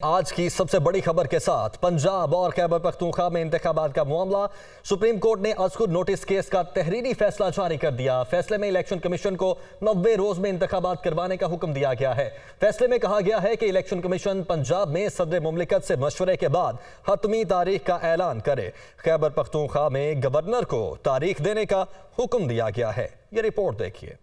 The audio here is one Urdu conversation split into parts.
آج کی سب سے بڑی خبر کے ساتھ پنجاب اور خیبر پختونخوا میں انتخابات کا معاملہ سپریم کورٹ نے از خود نوٹس کیس کا تحریری فیصلہ جاری کر دیا۔ فیصلے میں الیکشن کمیشن کو 90 روز میں انتخابات کروانے کا حکم دیا گیا ہے۔ فیصلے میں کہا گیا ہے کہ الیکشن کمیشن پنجاب میں صدر مملکت سے مشورے کے بعد حتمی تاریخ کا اعلان کرے۔ خیبر پختونخوا میں گورنر کو تاریخ دینے کا حکم دیا گیا ہے۔ یہ رپورٹ دیکھیے۔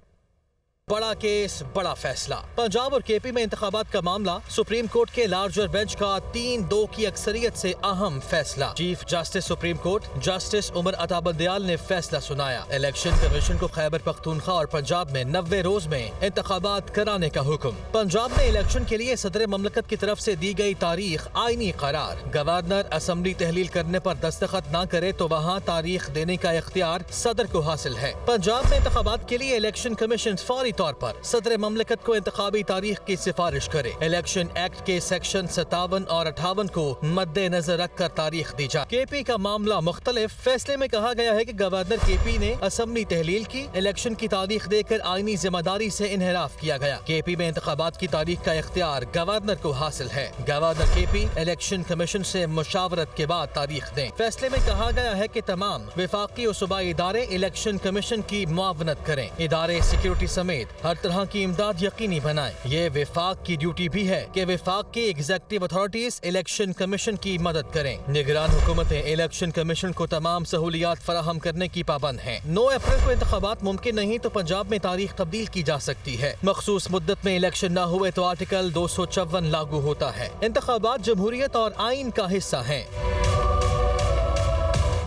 بڑا کیس بڑا فیصلہ۔ پنجاب اور کے پی میں انتخابات کا معاملہ سپریم کورٹ کے لارجر بینچ کا 3-2 کی اکثریت سے اہم فیصلہ۔ Chief justice supreme court justice Umar Ata Bandial نے فیصلہ سنایا۔ الیکشن کمیشن کو خیبر پختونخوا اور پنجاب میں 90 روز میں انتخابات کرانے کا حکم۔ پنجاب میں الیکشن کے لیے صدر مملکت کی طرف سے دی گئی تاریخ آئینی قرار۔ گورنر اسمبلی تحلیل کرنے پر دستخط نہ کرے تو وہاں تاریخ دینے کا اختیار صدر کو حاصل ہے۔ پنجاب میں انتخابات کے لیے الیکشن کمیشن فوری طور پر صدر مملکت کو انتخابی تاریخ کی سفارش کرے۔ الیکشن ایکٹ کے سیکشن 57 اور 58 کو مد نظر رکھ کر تاریخ دی جائے۔ کے پی کا معاملہ مختلف۔ فیصلے میں کہا گیا ہے کہ گورنر کے پی نے اسمبلی تحلیل کی، الیکشن کی تاریخ دے کر آئینی ذمہ داری سے انحراف کیا گیا۔ کے پی میں انتخابات کی تاریخ کا اختیار گورنر کو حاصل ہے۔ گورنر کے پی الیکشن کمیشن سے مشاورت کے بعد تاریخ دیں۔ فیصلے میں کہا گیا ہے کہ تمام وفاقی اور صوبائی ادارے الیکشن کمیشن کی معاونت کریں۔ ادارے سیکیورٹی سمیت ہر طرح کی امداد یقینی بنائیں۔ یہ وفاق کی ڈیوٹی بھی ہے کہ وفاق کی ایگزیکٹو اتھارٹیز الیکشن کمیشن کی مدد کریں۔ نگران حکومتیں الیکشن کمیشن کو تمام سہولیات فراہم کرنے کی پابند ہیں۔ 9 اپریل کو انتخابات ممکن نہیں تو پنجاب میں تاریخ تبدیل کی جا سکتی ہے۔ مخصوص مدت میں الیکشن نہ ہوئے تو آرٹیکل 254 لاگو ہوتا ہے۔ انتخابات جمہوریت اور آئین کا حصہ ہیں۔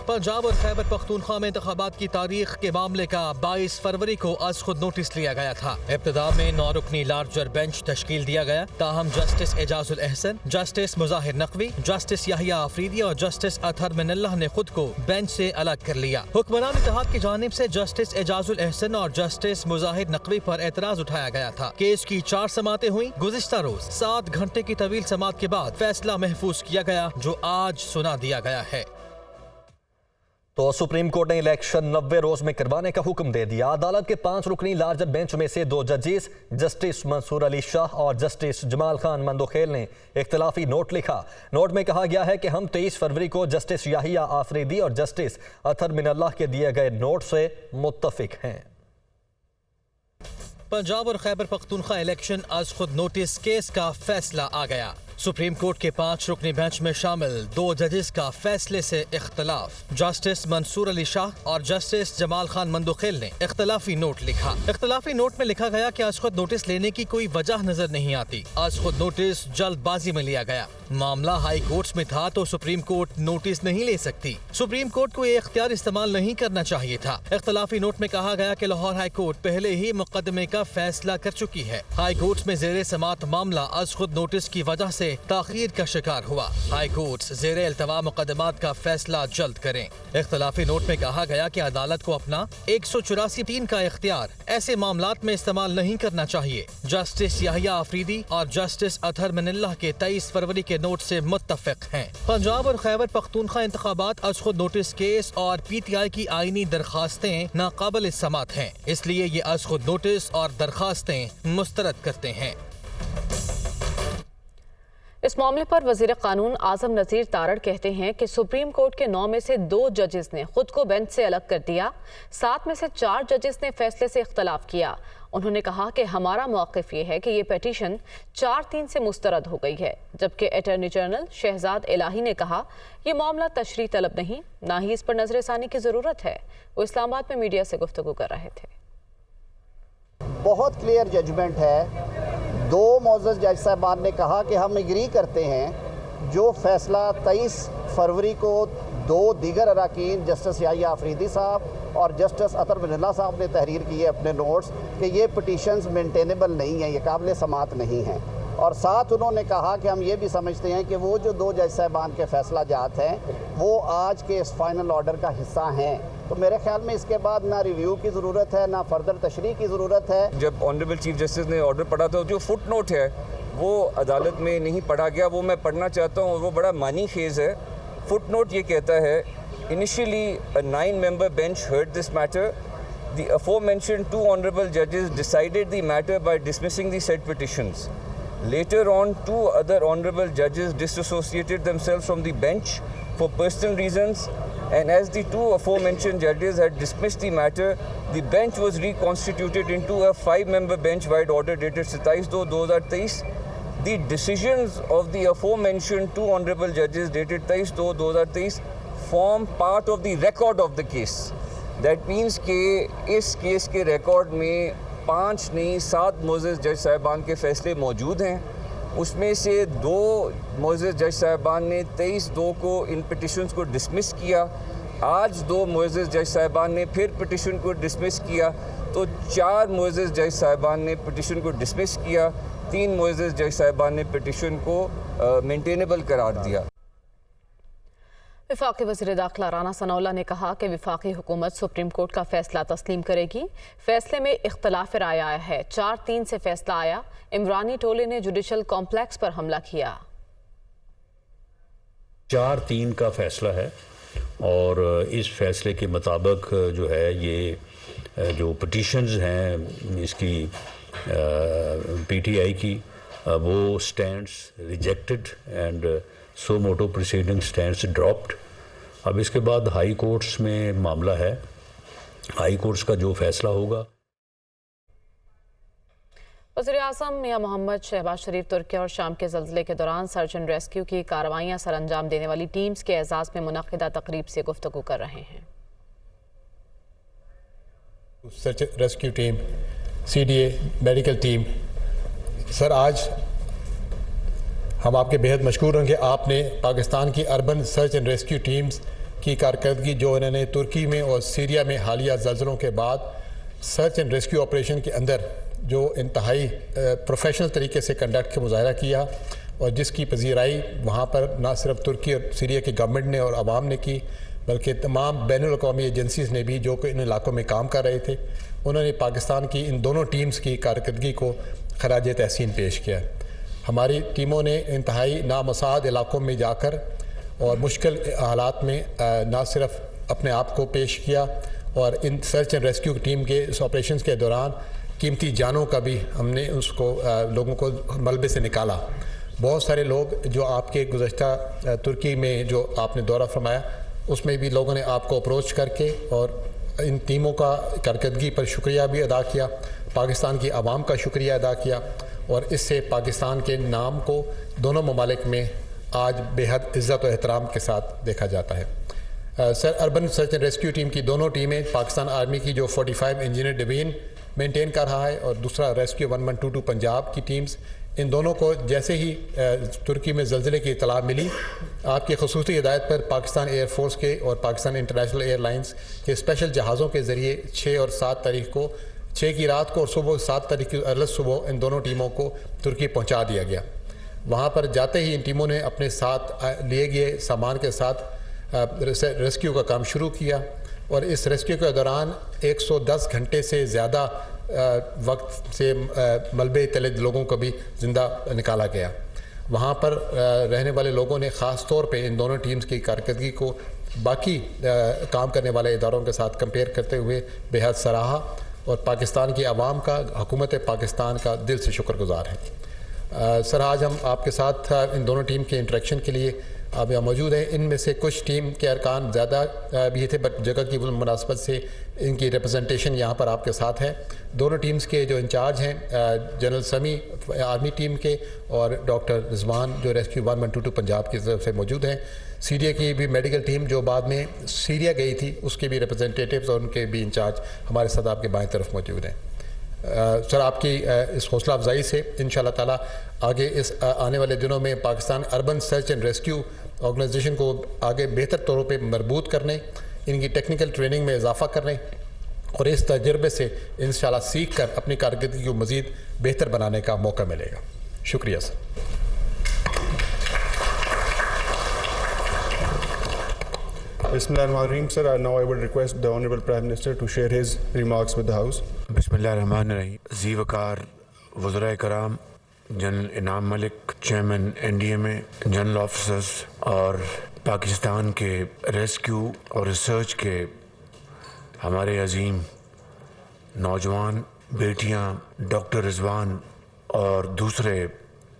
پنجاب اور خیبر پختونخوا میں انتخابات کی تاریخ کے معاملے کا 22 فروری کو از خود نوٹس لیا گیا تھا۔ ابتدا میں 9 رکنی لارجر بینچ تشکیل دیا گیا، تاہم جسٹس اعجاز الاحسن، جسٹس مظاہر نقوی، جسٹس یحییٰ آفریدی اور جسٹس اطہر من اللہ نے خود کو بینچ سے الگ کر لیا۔ حکمران اتحاد کی جانب سے جسٹس اعجاز الاحسن اور جسٹس مظاہر نقوی پر اعتراض اٹھایا گیا تھا۔ کیس کی 4 سماعتیں ہوئیں۔ گزشتہ روز 7 گھنٹے کی طویل سماعت کے بعد فیصلہ محفوظ کیا گیا، جو آج سنا دیا گیا ہے۔ تو سپریم کورٹ نے الیکشن 90 روز میں کروانے کا حکم دے دیا۔ عدالت کے 5 رکنی لارجر بینچ میں سے 2 ججز جسٹس منصور علی شاہ اور جسٹس جمال خان مندوخیل نے اختلافی نوٹ لکھا۔ نوٹ میں کہا گیا ہے کہ ہم 23 فروری کو جسٹس یحییٰ آفریدی اور جسٹس اطہر من اللہ کے دیے گئے نوٹ سے متفق ہیں۔ پنجاب اور خیبر پختونخوا الیکشن از خود نوٹس کیس کا فیصلہ آ گیا۔ سپریم کورٹ کے 5 رکنی بینچ میں شامل 2 ججز کا فیصلے سے اختلاف۔ جسٹس منصور علی شاہ اور جسٹس جمال خان مندوخیل نے اختلافی نوٹ لکھا۔ اختلافی نوٹ میں لکھا گیا کہ از خود نوٹس لینے کی کوئی وجہ نظر نہیں آتی۔ از خود نوٹس جلد بازی میں لیا گیا۔ معاملہ ہائی کورٹس میں تھا تو سپریم کورٹ نوٹس نہیں لے سکتی۔ سپریم کورٹ کو یہ اختیار استعمال نہیں کرنا چاہیے تھا۔ اختلافی نوٹ میں کہا گیا کہ لاہور ہائی کورٹ پہلے ہی مقدمے کا فیصلہ کر چکی ہے۔ ہائی کورٹس میں زیر سماعت معاملہ از خود نوٹس کی وجہ سے تاخیر کا شکار ہوا۔ ہائی کورٹس زیر التوا مقدمات کا فیصلہ جلد کریں۔ اختلافی نوٹ میں کہا گیا کہ عدالت کو اپنا 184(3) کا اختیار ایسے معاملات میں استعمال نہیں کرنا چاہیے۔ جسٹس یحییٰ آفریدی اور جسٹس اطہر من اللہ کے 23 فروری کے نوٹ سے متفق ہیں۔ پنجاب اور خیبر پختونخوا انتخابات از خود نوٹس کیس اور پی ٹی آئی کی آئینی درخواستیں ناقابل سماعت ہیں، اس لیے یہ از خود نوٹس اور درخواستیں مسترد کرتے ہیں۔ اس معاملے پر وزیر قانون اعظم نذیر تارڑ کہتے ہیں کہ سپریم کورٹ کے 9 میں سے 2 ججز نے خود کو بینچ سے الگ کر دیا، 7 میں سے 4 ججز نے فیصلے سے اختلاف کیا۔ انہوں نے کہا کہ ہمارا موقف یہ ہے کہ یہ پیٹیشن 4-3 سے مسترد ہو گئی ہے، جبکہ اٹارنی جنرل شہزاد الہی نے کہا یہ معاملہ تشریح طلب نہیں، نہ ہی اس پر نظر ثانی کی ضرورت ہے۔ وہ اسلام آباد میں میڈیا سے گفتگو کر رہے تھے۔ بہت کلیئر ججمنٹ ہے۔ 2 معزز جج صاحبان نے کہا کہ ہم اگری کرتے ہیں جو فیصلہ 23 فروری کو 2 دیگر اراکین جسٹس یحییٰ آفریدی صاحب اور جسٹس اطہر من اللہ صاحب نے تحریر کی ہے اپنے نوٹس کہ یہ پٹیشنز مینٹینیبل نہیں ہیں، یہ قابل سماعت نہیں ہیں، اور ساتھ انہوں نے کہا کہ ہم یہ بھی سمجھتے ہیں کہ وہ جو 2 جج صاحبان کے فیصلہ جات ہیں وہ آج کے اس فائنل آرڈر کا حصہ ہیں۔ تو میرے خیال میں اس کے بعد نہ ریویو کی ضرورت ہے، نہ فردر تشریح کی ضرورت ہے۔ جب آنریبل چیف جسٹس نے آرڈر پڑھا تھا، جو فٹ نوٹ ہے وہ عدالت میں نہیں پڑھا گیا، وہ میں پڑھنا چاہتا ہوں، اور وہ بڑا معنی خیز ہے۔ فٹ نوٹ یہ کہتا ہے initially a 9-member bench heard this matter. The aforementioned 2 honorable judges decided the matter by dismissing the said petitions. Later on, 2 other honorable judges disassociated themselves from the bench for personal reasons, and as the 2 aforementioned judges had dismissed the matter, the bench was reconstituted into a 5-member bench by order dated 27/2/2023. The decisions of the aforementioned 2 honorable judges dated 27/2/2023 form part of the record of the case. That means کہ اس کیس کے ریکارڈ میں 5 نہیں 7 معزز جج صاحبان کے فیصلے موجود ہیں. اس میں سے 2 معزز جج صاحبان نے 23/2 کو ان پٹیشنز کو ڈسمس کیا. آج 2 معزز جج صاحبان نے پھر پٹیشن کو ڈسمس کیا, تو 4 معزز جج صاحبان نے پٹیشن کو ڈسمس کیا, 3 معزز جج صاحبان نے پٹیشن کو مینٹینیبل قرار دیا. وفاقی وزیر داخلہ رانا ثناء اللہ نے کہا کہ وفاقی حکومت سپریم کورٹ کا فیصلہ تسلیم کرے گی. فیصلے میں اختلاف رائے آیا ہے. 4-3 سے فیصلہ آیا. عمرانی ٹولے نے جوڈیشل کمپلیکس پر حملہ کیا. 4-3 کا فیصلہ ہے اور اس فیصلے کے مطابق جو ہے یہ جو پٹیشنز ہیں اس کی پی ٹی آئی کی وہ stands rejected and so motto proceeding stands dropped. اب اس کے بعد ہائی کورٹس میں معاملہ ہے. ہائی کورٹس کا جو فیصلہ ہوگا. وزیراعظم میاں محمد شہباز شریف ترکی اور شام کے زلزلے کے دوران سرچ اینڈ ریسکیو کی کارروائیاں سر انجام دینے والی ٹیمز کے اعزاز میں منعقدہ تقریب سے گفتگو کر رہے ہیں. Search rescue team, C D A, medical team, sir آج ہم آپ کے بہت مشکور ہیں کہ آپ نے پاکستان کی urban search and rescue teams کی کارکردگی جو انہوں نے ترکی میں اور سیریا میں حالیہ زلزلوں کے بعد سرچ اینڈ ریسکیو آپریشن کے اندر جو انتہائی پروفیشنل طریقے سے کنڈکٹ کا مظاہرہ کیا اور جس کی پذیرائی وہاں پر نہ صرف ترکی اور سیریا کی گورنمنٹ نے اور عوام نے کی بلکہ تمام بین الاقوامی ایجنسیز نے بھی جو کہ ان علاقوں میں کام کر رہے تھے, انہوں نے پاکستان کی ان دونوں ٹیمز کی کارکردگی کو خراج تحسین پیش کیا. ہماری ٹیموں نے انتہائی نامساعد علاقوں میں جا کر اور مشکل حالات میں نہ صرف اپنے آپ کو پیش کیا اور in search and rescue team کے اس آپریشنز کے دوران قیمتی جانوں کا بھی ہم نے اس کو لوگوں کو ملبے سے نکالا. بہت سارے لوگ جو آپ کے گزشتہ ترکی میں جو آپ نے دورہ فرمایا اس میں بھی لوگوں نے آپ کو اپروچ کر کے اور ان ٹیموں کا کارکردگی پر شکریہ بھی ادا کیا, پاکستان کی عوام کا شکریہ ادا کیا اور اس سے پاکستان کے نام کو دونوں ممالک میں آج بے حد عزت و احترام کے ساتھ دیکھا جاتا ہے. Sir urban search and rescue team کی دونوں ٹیمیں پاکستان آرمی کی جو 45 انجینئر ڈویژن مینٹین کر رہا ہے اور دوسرا ریسکیو 1122 پنجاب کی ٹیمز, ان دونوں کو جیسے ہی ترکی میں زلزلے کی اطلاع ملی آپ کی خصوصی ہدایت پر پاکستان ایئر فورس کے اور پاکستان انٹرنیشنل ایئر لائنز کے اسپیشل جہازوں کے ذریعے 6 اور 7 تاریخ کو 6 کی رات کو اور صبح 7 تاریخ کی ارلی صبح ان دونوں ٹیموں کو ترکی پہنچا دیا گیا. وہاں پر جاتے ہی ان ٹیموں نے اپنے ساتھ لیے گئے سامان کے ساتھ ریسکیو کا کام شروع کیا اور اس ریسکیو کے دوران 110 گھنٹے سے زیادہ وقت سے ملبے تلے لوگوں کو بھی زندہ نکالا گیا. وہاں پر رہنے والے لوگوں نے خاص طور پہ ان دونوں ٹیمز کی کارکردگی کو باقی کام کرنے والے اداروں کے ساتھ کمپیئر کرتے ہوئے بے حد سراہا اور پاکستان کی عوام کا, حکومت پاکستان کا دل سے شکر گزار ہیں. سر آج ہم آپ کے ساتھ ان دونوں ٹیم کے انٹریکشن کے لیے آپ یہاں موجود ہیں. ان میں سے کچھ ٹیم کے ارکان زیادہ بھی تھے بٹ جگہ کی مناسبت سے ان کی ریپرزنٹیشن یہاں پر آپ کے ساتھ ہے. دونوں ٹیمز کے جو انچارج ہیں جنرل سمی آرمی ٹیم کے اور ڈاکٹر رضوان جو ریسکیو 1122 پنجاب کی طرف سے موجود ہیں. سیریا کی بھی میڈیکل ٹیم جو بعد میں سیریا گئی تھی اس کے بھی ریپرزنٹیٹیوز اور ان کے بھی انچارج ہمارے ساتھ آپ کے بائیں طرف موجود ہیں. سر آپ کی اس حوصلہ افزائی سے انشاءاللہ تعالی آگے اس آنے والے دنوں میں Pakistan urban search and rescue organisation کو آگے بہتر طور پہ مربوط کرنے, ان کی ٹیکنیکل ٹریننگ میں اضافہ کرنے اور اس تجربے سے انشاءاللہ سیکھ کر اپنی کارکردگی کو مزید بہتر بنانے کا موقع ملے گا. شکریہ سر. Bismillahir-Rahmanir-Rahim, sir. Now I would request the Honorable Prime Minister to share his remarks with the House. Bismillahir-Rahmanir-Rahim. زیوکار وزرائے کرام, جنرل انعام ملک چیئرمین NDMA, جنرل آفیسرز اور پاکستان کے ریسکیو اور ریسرچ کے ہمارے عظیم نوجوان بیٹیاں, ڈاکٹر رضوان اور دوسرے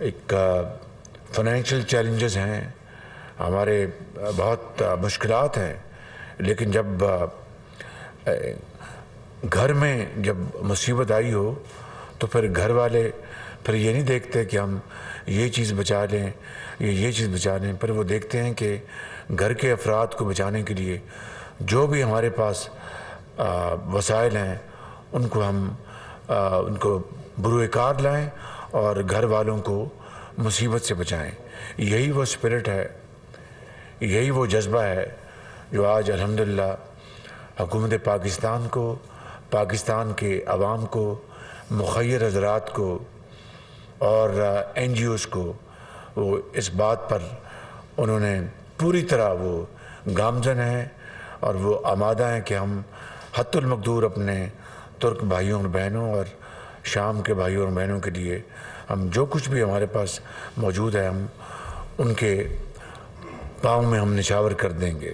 ایک فائنینشیل چیلنجز ہیں, ہمارے بہت مشکلات ہیں, لیکن جب گھر میں جب مصیبت آئی ہو تو پھر گھر والے پھر یہ نہیں دیکھتے کہ ہم یہ چیز بچا لیں یا یہ چیز بچا لیں, پر وہ دیکھتے ہیں کہ گھر کے افراد کو بچانے کے لیے جو بھی ہمارے پاس وسائل ہیں ان کو ہم ان کو بروئے کار لائیں اور گھر والوں کو مصیبت سے بچائیں. یہی وہ اسپرٹ ہے, یہی وہ جذبہ ہے جو آج الحمدللہ حکومت پاکستان کو, پاکستان کے عوام کو, مخیر حضرات کو اور این جی اوز کو وہ اس بات پر انہوں نے پوری طرح وہ گامزن ہیں اور وہ آمادہ ہیں کہ ہم حتی المقدور اپنے ترک بھائیوں اور بہنوں اور شام کے بھائیوں اور بہنوں کے لیے ہم جو کچھ بھی ہمارے پاس موجود ہے ہم ان کے پاؤں میں ہم نچھاور کر دیں گے.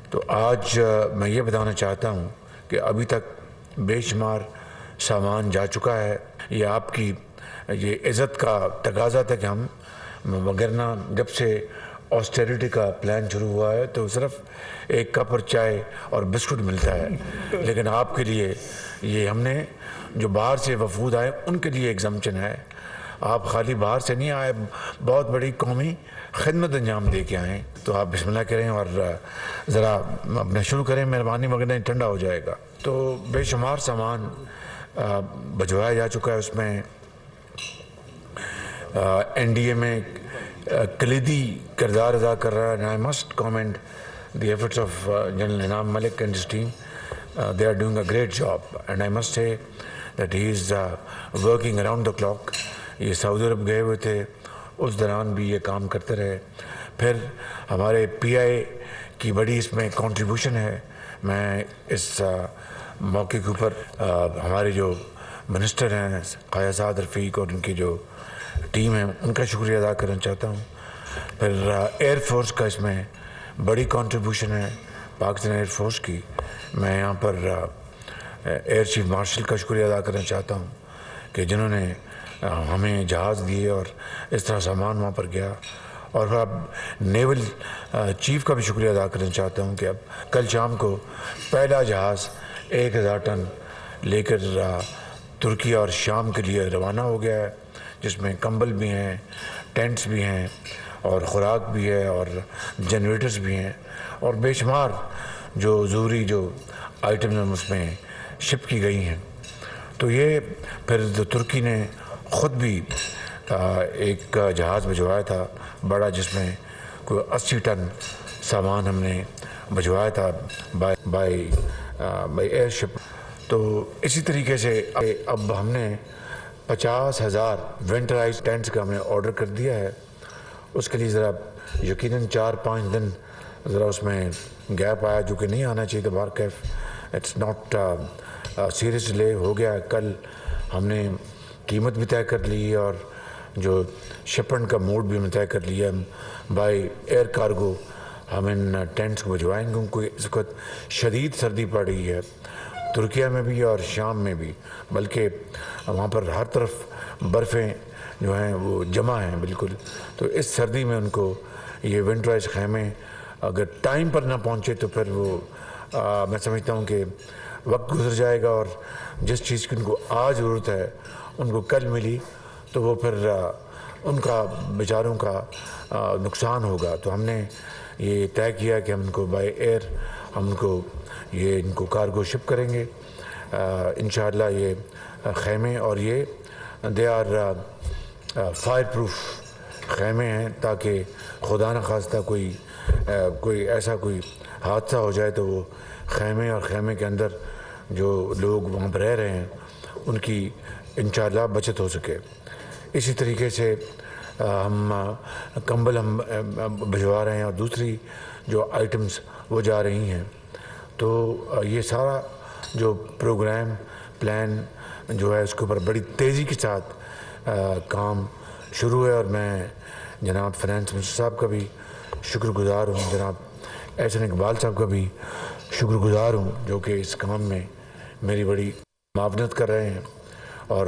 تو آج میں یہ بتانا چاہتا ہوں کہ ابھی تک بے شمار سامان جا چکا ہے. یہ آپ کی یہ عزت کا تقاضا تھا کہ ہم, وگرنہ جب سے آسٹیریٹی کا پلان شروع ہوا ہے تو صرف ایک کپ اور چائے اور بسکٹ ملتا ہے, لیکن آپ کے لیے یہ ہم نے جو باہر سے وفود آئے ان کے لیے ایگزمپشن ہے. آپ خالی باہر سے نہیں آئے, بہت بڑی قومی خدمت انجام دے کے آئیں. تو آپ بسم اللہ کریں اور ذرا اپنا شروع کریں مہربانی, مگر ٹھنڈا ہو جائے گا. تو بے شمار سامان بھجوایا جا چکا ہے. اس میں این ڈی اے میں کلیدی کردار ادا کر رہا ہے. I must comment the efforts of general Inam Malik and his team. They are doing a great job and I must say that he is working around the clock. یہ سعودی عرب گئے ہوئے تھے, اس دوران بھی یہ کام کرتے رہے. پھر ہمارے پی آئی کی بڑی اس میں کنٹریبیوشن ہے. میں اس موقع کے اوپر ہمارے جو منسٹر ہیں قائد آزاد رفیق اور ان کی جو ٹیم ہے ان کا شکریہ ادا کرنا چاہتا ہوں. پھر ایئر فورس کا اس میں بڑی کنٹریبیوشن ہے, پاکستان ایئر فورس کی. میں یہاں پر ایئر چیف مارشل کا شکریہ ادا کرنا چاہتا ہوں کہ جنہوں نے ہمیں جہاز دیے اور اس طرح سامان وہاں پر گیا. اور پھر اب نیول چیف کا بھی شکریہ ادا کرنا چاہتا ہوں کہ اب کل شام کو پہلا جہاز 1000 ٹن لے کر ترکی اور شام کے لیے روانہ ہو گیا ہے, جس میں کمبل بھی ہیں, ٹینٹس بھی ہیں اور خوراک بھی ہے اور جنریٹرز بھی ہیں اور بے شمار جو ضروری جو آئٹم اس میں شپ کی گئی ہیں. تو یہ پھر ترکی نے خود بھی ایک جہاز بھجوایا تھا بڑا, جس میں کوئی 80 ٹن سامان ہم نے بھجوایا تھا بائی ایئر شپ. تو اسی طریقے سے اب ہم نے 50,000 ونٹرائز ٹینٹس کا ہم نے آرڈر کر دیا ہے. اس کے لیے ذرا یقیناً 4-5 دن ذرا اس میں گیپ آیا جو کہ نہیں آنا چاہیے تھا. بارکیف اٹس ناٹ سیریس ڈیلے ہو گیا. کل ہم نے قیمت بھی طے کر لی اور جو شپمنٹ کا موڈ بھی ہم نے طے کر لیا. بائی ایئر کارگو ہم ان ٹینٹس کو بھجوائیں گے. ان کو اس وقت شدید سردی پڑ رہی ہے ترکیہ میں بھی اور شام میں بھی, بلکہ وہاں پر ہر طرف برفیں جو ہیں وہ جمع ہیں بالکل. تو اس سردی میں ان کو یہ ونٹرائز خیمے اگر ٹائم پر نہ پہنچے تو پھر وہ میں سمجھتا ہوں کہ وقت گزر جائے گا اور جس چیز کی ان کو آج ضرورت ہے ان کو کل ملی تو وہ پھر ان کا بیچاروں کا نقصان ہوگا. تو ہم نے یہ طے کیا کہ ہم ان کو بائی ایئر ہم ان کو یہ ان کو کارگو شپ کریں گے انشاءاللہ. یہ خیمے اور یہ دے آر فائر پروف خیمے ہیں تاکہ خدا نخواستہ کوئی ایسا کوئی حادثہ ہو جائے تو وہ خیمے اور خیمے کے اندر جو لوگ وہاں پر رہ رہے ہیں ان کی انشاءاللہ بچت ہو سکے. اسی طریقے سے ہم کمبل ہم بھجوا رہے ہیں اور دوسری جو آئٹمس وہ جا رہی ہیں. تو یہ سارا جو پروگرام پلان جو ہے اس کے اوپر بڑی تیزی کے ساتھ کام شروع ہے اور میں جناب فائنانس منسٹر صاحب کا بھی شکر گزار ہوں, جناب احسن اقبال صاحب کا بھی شکر گزار ہوں جو کہ اس کام میں میری بڑی معاونت کر رہے ہیں. اور